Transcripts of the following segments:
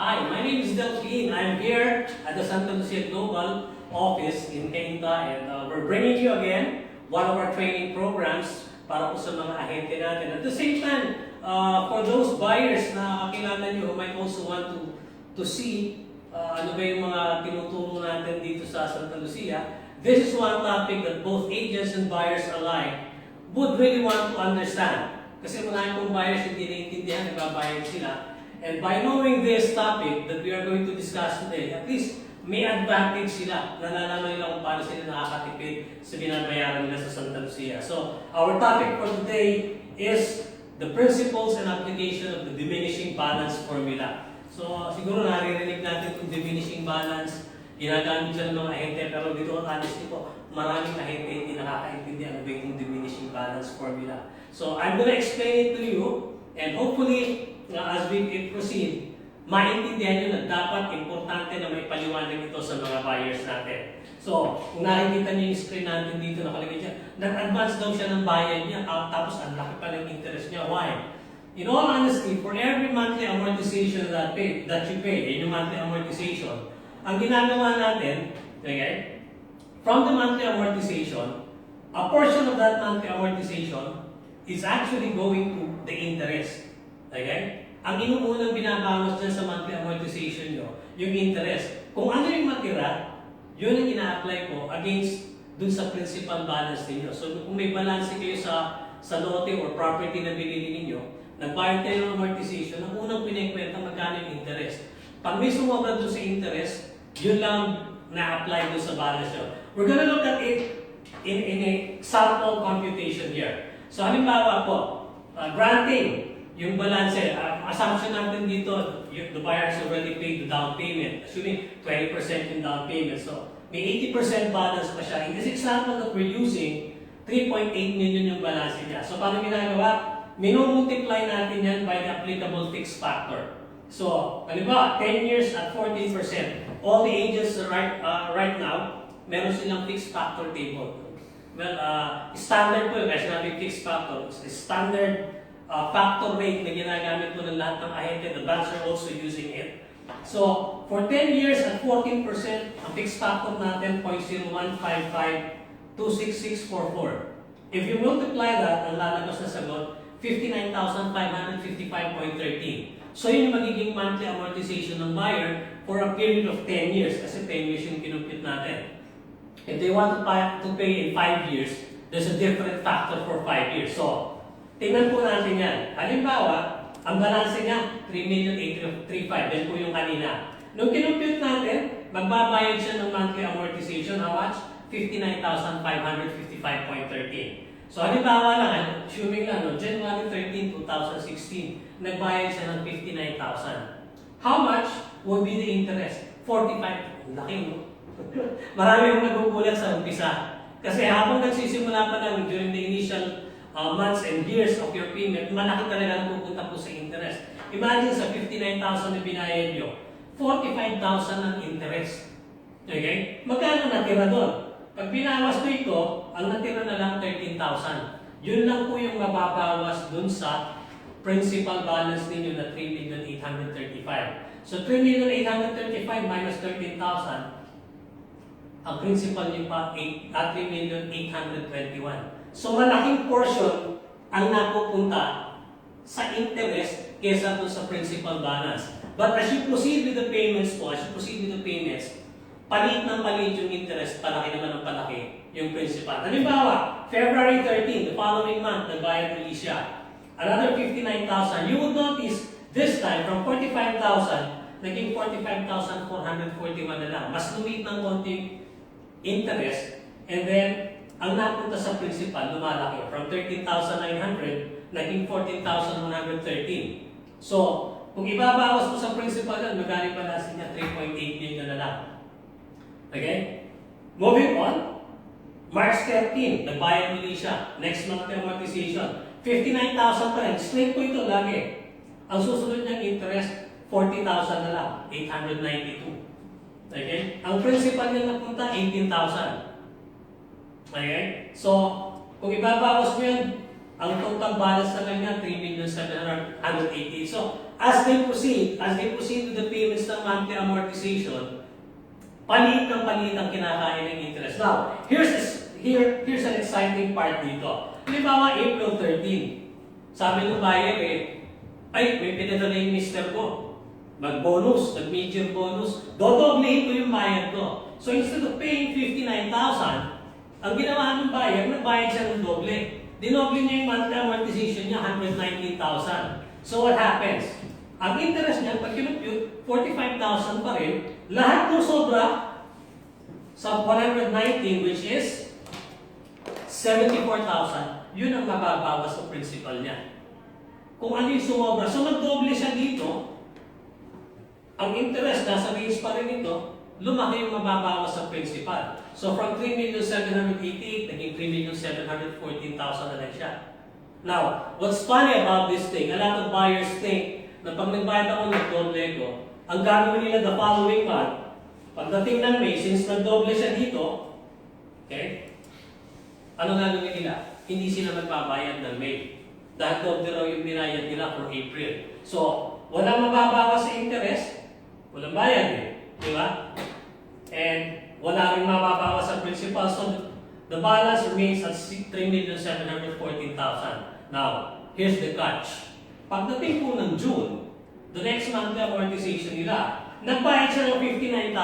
Hi, my name is Delphine. I'm here at the Santa Lucia Global office in Cainta, and we're bringing you again one of our training programs para po sa mga ahente natin. At the same time, for those buyers na kakilala nyo who might also want to see ano ba yung mga tinuturo natin dito sa Santa Lucia, this is one topic that both agents and buyers alike would really want to understand. Kasi mga pong buyers hindi naiintindihan, nagbabayad sila. And by knowing this topic that we are going to discuss today, at least may advantage sila. Nalalaman nila kung paano sila nakakatipid sa binabayaran nila sa Santa Lucia. So, our topic for today is the principles and application of the diminishing balance formula. So, siguro naririnig natin itong diminishing balance, ginagamit siya ng mga ahente, pero dito honestly po, maraming ahente hindi nakakaintindihan ano ba yung diminishing balance formula. So, I'm gonna explain it to you, and hopefully, as we proceed, maintindihan nyo na dapat importante na may paliwanag ito sa mga buyers natin. So, kung nakikita nyo yung screen natin dito, nakalagay dyan, nag-advance daw siya ng bayad niya, tapos ang laki pa ng interest niya. Why? In all honesty, for every monthly amortization that you pay, yung monthly amortization, ang ginagawa natin, okay, from the monthly amortization, a portion of that monthly amortization is actually going to the interest. Okay? Ang inuunang binabawas dyan sa monthly amortization nyo, yung interest. Kung ano yung matira, yun ang ina-apply ko against dun sa principal balance ninyo. So kung may balance kayo sa lote or property na binili ninyo, nagbayad kayo ng amortization, ang unang pinikwenta magkano yung interest. Pag may sumobra dun sa interest, yun lang na-apply dun sa balance nyo. We're gonna look at it in a sample computation here. So halimbawa po, granting yung balance, assumption natin dito, the buyer has already paid the down payment, assuming 20% yung down payment. So, may 80% balance pa siya. In this example that we're using, 3.8 million yung balance niya. So, paano ginagawa? Minumultiply natin yan by the applicable fixed factor. So, halimbawa, 10 years at 14%. All the agents right now, meron silang fixed factor table. Well, standard po yun, kasi namin fixed factor. Standard factor rate na ginagamit po ng lahat ng ahente. The banks are also using it. So, for 10 years at 14%, ang fixed factor natin, 0.0155-26644. If you multiply that, ang lalabas na sagot, 59,555.13. So, yun yung magiging monthly amortization ng buyer for a period of 10 years. Kasi 10 years yung kinumpit natin. If they want to pay in 5 years, there's a different factor for 5 years. So, tingnan po natin yan. Halimbawa, ang balance niya, 3,835,000. Yan po yung kanina. Nung kinumpute natin, magbabayad siya ng monthly amortization. How much? 59,555.13. So, halimbawa lang, assuming lang, no, January 13, 2016, nagbayad siya ng 59,000. How much would be the interest? 45. Laki, no? Marami yung nagugulat sa umpisa. Kasi habang nagsisimula pa lang during the initial months and years of your payment, malaki talaga ang pupunta po sa interest. Imagine sa 59,000 na binayad nyo, 45,000 ang interest. Okay? Magkano natira doon? Pag binawas ko ito, ang natira na lang 13,000. Yun lang po yung mababawas dun sa principal balance ninyo na 3,835,000. So 3,835,000 minus 13,000, ang principal nyo pa 3,821,000. So malaking portion ang napupunta sa interest kesa doon sa principal balance. But as you proceed with the payments palit ng palit yung interest, palaki naman ang palaki yung principal. Halimbawa, February 13, the following month, nagbayad ulit siya. Another 59,000. You would notice this time from 45,000, naging 45,441 na lang. Mas lumiit ng konting interest, and then ang napunta sa principal lumalaki from 13,900 naging 14,113. So, kung ibabawas mo sa principal yan, magkano balance niya? 3.8 million na lang. Okay? Moving on, March 13, nagbayad ulit siya. Next month amortization, 59,000 pa rin. Explain ko ito lagi. Ang susunod niyang interest, 40,000 na lang, 892. Okay? Ang principal niya napunta, 18,000. Okay? So, kung ibabawas mo yan, ang total balance na lang niya, 3,780,000. So, as they proceed with the payments ng monthly amortization, palit ang kinakain ng interest. Now, here's an exciting part dito. Halimbawa, April 13. Sabi ng buyer ay, may pinadala yung mister ko. Mag-bonus, nag-major bonus. Dodoblehin ko yung bayad ko. So instead of paying 59,000, ang ginawa ng buyer, nagbayad siya ng doble. Dinoble niya yung monthly amortization niya, 119,000. So what happens? Ang interest niya, pag kinupute, 45,000 pa rin. Lahat ng sobra sa 119, which is 74,000, yun ang mababawas sa principal niya. Kung ano yung sumobra, so nagdoble siya dito, ang interest nasa range pa rin ito, lumaki yung mababawas sa principal. So from 3,788,000, naging 3,714,000 na lang siya. Now, what's funny about this thing, a lot of buyers think na pag nagbayad ako ng doble ko, ang gagawin nila the following month, pagdating ng May, since nagdoble siya dito, okay, ano gagawin nila? Hindi sila magbabayad ng May. Dahil doble raw yung binayad nila for April. So, walang mababawas sa interest, walang bayad eh. Di ba? And wala rin mababawas sa principal. So, the balance remains at 3,714,000. Now, here's the catch. Pagdating po ng June, the next monthly amortization nila, nagbayad siya ng 59,000.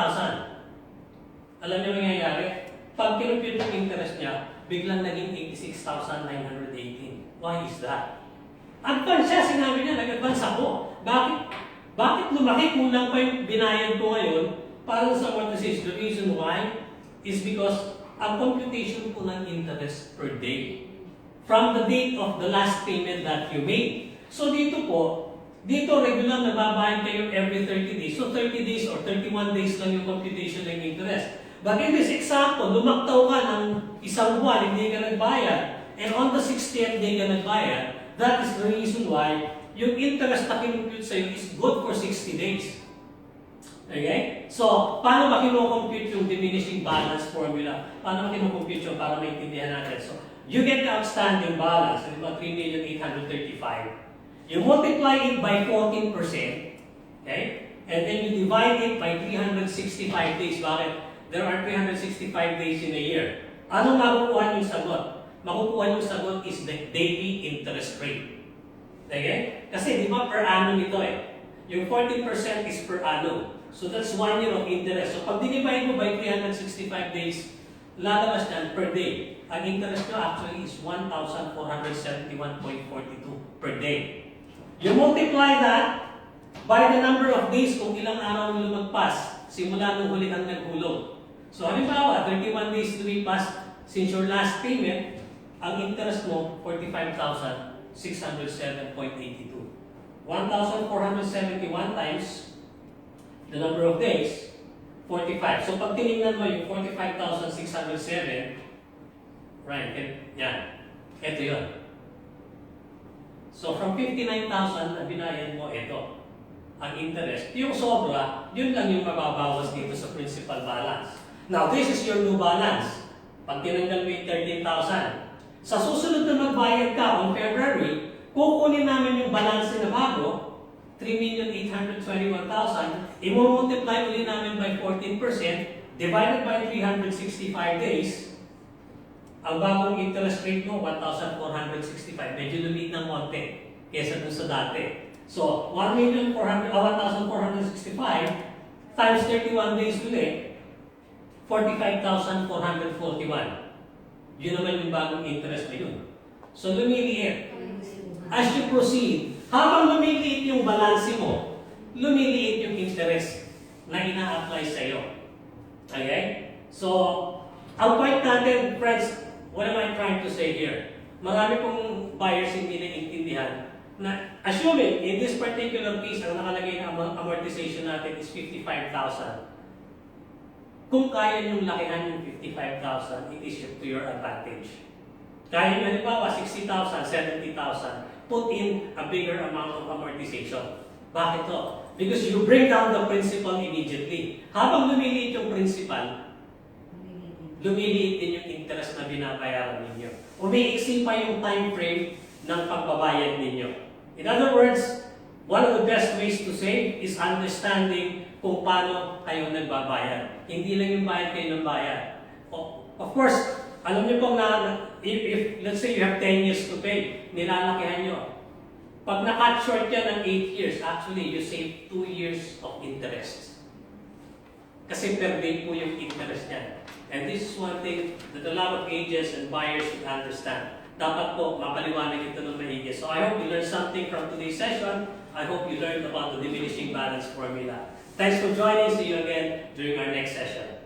Alam niyo nangyayari? Pag kinupute yung interest niya, biglang naging 86,918. Why is that? Advance siya, sinabi niya, nag-advance ako. Bakit lumaki kulang pa yung binayad ko ngayon para sa amortization? The reason why is because ang computation po ng interest per day from the date of the last payment that you made. So dito regular nababayad kayo every 30 days. So 30 days or 31 days lang yung computation ng interest. But in this example, lumaktaw ka ng isang buwan, hindi ka nagbayad. And on the 60th day ka nagbayad, that is the reason why yung interest na kinumpute sa'yo is good for 60 days. Okay? So, paano ba kinukompute yung diminishing balance formula? Paano ba kinukompute yung para maintindihan natin? So, you get the outstanding balance, di ba, 3,835,000. You multiply it by 14%, okay? And then you divide it by 365 days. Bakit? There are 365 days in a year. Anong makukuha yung sagot? Makukuha yung sagot is the daily interest rate. Okay? Kasi di ba per annum ito eh. Yung 14% is per annum. So that's 1 year of interest. So pag dinivide mo by 365 days, lalabas yan per day. Ang interest nyo actually is 1,471.42 per day. You multiply that by the number of days kung ilang araw nung lumagpas simula nung huli kang naghulog. So halimbawa, 31 days lumipas since your last payment, ang interest mo, 45,607.82. 1,471 times the number of days, 45. So pag tinignan mo yung 45,607, right, yan. Ito yun. So from 59,000 na binayad mo, ito. Ang interest. Yung sobra, yun lang yung mababawas dito sa principal balance. Now, this is your new balance. Pag tinanggal mo yung 13,000. Sa susunod na magbayad ka on February, kukunin namin yung balance na bago, 3,821,000, i-multiply ulit namin by 14%, divided by 365 days, ang bagong interest rate mo, 1,465. Medyo lumiit ng konti kesa dun sa dati. So, 1,465 times 31 days ulit, 45,441. Yun naman yung bagong interest na yun. So, lumiliit. As you proceed, habang lumiliit yung balance mo, lumiliit yung interest na ina-apply sa'yo. Okay? So, ang point natin, friends, what am I trying to say here? Marami pong buyers hindi naiintindihan na assuming in this particular case, ang nakalagay na amortization natin is 55,000. Kung kaya niyong lakihan yung 55,000, it is to your advantage. Kaya nyo, halimbawa, 60,000, 70,000, put in a bigger amount of amortization. Bakit to? Because you bring down the principal immediately. Habang lumiliit yung principal, lumiliit din yung interest na binabayaran ninyo. Umiiksi pa yung time frame ng pagbabayad ninyo. In other words, one of the best ways to save is understanding kung paano kayo nagbabayad. Hindi lang yung bayad kayo ng bayad. Of course, alam niyo po na if let's say you have 10 years to pay, nilalakihan nyo. Pag na-cut short yan ng 8 years, actually you save 2 years of interest. Kasi per day po yung interest niyan. And this is one thing that a lot of agents and buyers should understand. Dapat po mapaliwanag ito ng maigi. So I hope you learned something from today's session. I hope you learned about the diminishing balance formula. Thanks for joining. See you again during our next session.